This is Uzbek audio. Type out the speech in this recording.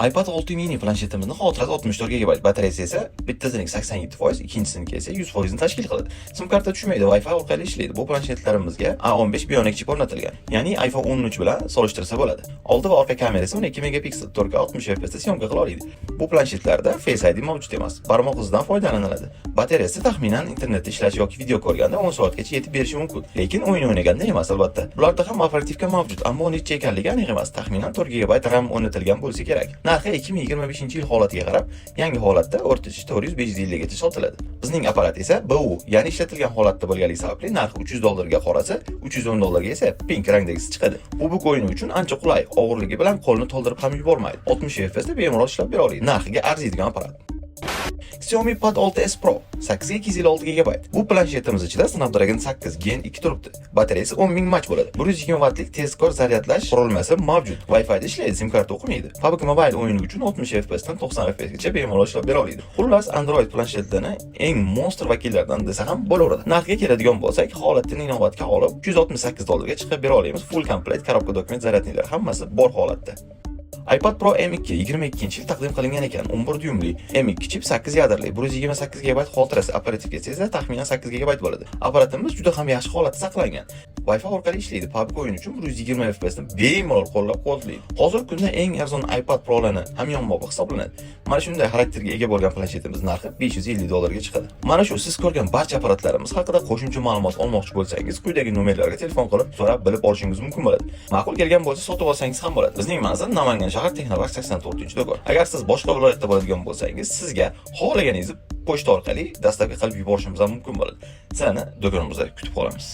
iPad 6 mini planshetimizning xotirasi 64 GB, batareyasi esa bittasining 87%, ikkinchisiniki esa 100% ni tashkil qiladi. Sim karta tushmaydi, Wi-Fi orqali ishlaydi. Bu planshetlarimizga A15 Bionic chip o'rnatilgan. Ya'ni iPhone 13 bilan solishtirsa bo'ladi. Oldi va orqa kamerasi 12 megapiksel, 4K 60 fps da syomka qila oladi. Bu planshetlarda Face ID mavjud emas. Barmoq izidan foydalaniladi. Batareyasi taxminan internetda ishlash yoki video ko'rganda 10 soatgacha yetib berishi mumkin. Lekin o'yin o'ynaganda emas albatta. Bularda ham operativka mavjud, ammo necha ekanligi aniq emas. Taxminan 4 GB RAM o'rnatilgan bo'lsa kerak. Narxi 2025-yil holatiga qarab, yangi holatda o'rtacha 400-550 gacha sotiladi. Bizning apparat esa BU, ya'ni ishlatilgan holatda bo'lganligi sababli narxi $300 ga qorasi, $310 ga esa pink rangdagisi chiqadi. Bu o'yin uchun ancha qulay, og'irligi bilan qo'lni to'ldirib ham yubormaydi. 60 fps da bemalol ishlab bera oladi. Narxiga arziydigan apparat. Xiaomi Pad 6s Pro 8 GB. Bu planshetimiz ichida Snapdragon 8 Gen 2 turibdi. Batareyasi 10000 mAh bo'ladi. 120 wattlik tezkor zaryadlash qurilmasi mavjud. Wi-Fi da ishlaydi, sim karta o'qimaydi. PUBG Mobile o'yini uchun 60 fps dan 90 fps gacha bemalol ishlab bera oladi. Xullas, Android planshetlarini eng monster vakillaridan desa ham bo'laveradi. Narxga keladigan bo'lsak, holatini inobatga olib $168 ga chiqib bera olamiz. Full complete korobka dokument zaryadniklari hammasi bor holatda. iPad Pro M2 22-yil taqdim qilingan ekan. 11 dyumli M2 chip 8 yadrli, 128 GB xotirasi, operativkasi esa taxminan 8 GB bo'ladi. Apparatimiz juda ham yaxshi holatda saqlangan. Wi-Fi orqali ishlaydi. PUBG o'yin uchun 120 fps ni bemalol qo'llab-quvvatlaydi. Hozirgi kunda eng arzon iPad Pro'larni hamyonbop hisoblanadi. Mana shunday xarakterga ega bo'lgan planshetimiz narxi $550 ga chiqadi. Mana shu siz ko'rgan barcha apparatlarimiz haqida qo'shimcha ma'lumot olmoqchi bo'lsangiz, quyidagi nomerlarga telefon qilib so'rab bilib olishingiz mumkin bo'ladi. Ma'qul kelgan bo'lsa sotib olsangiz ham bo'ladi. Bizning manzil Namangan shahar Texnopark 84-do'kon. Agar siz boshqa viloyatda bo'ladigan bo'lsangiz, sizga xohlaganingizni pochta orqali dastavka qilib yuborishimiz ham mumkin bo'ladi. Sizlarni do'konimizda kutib qolamiz.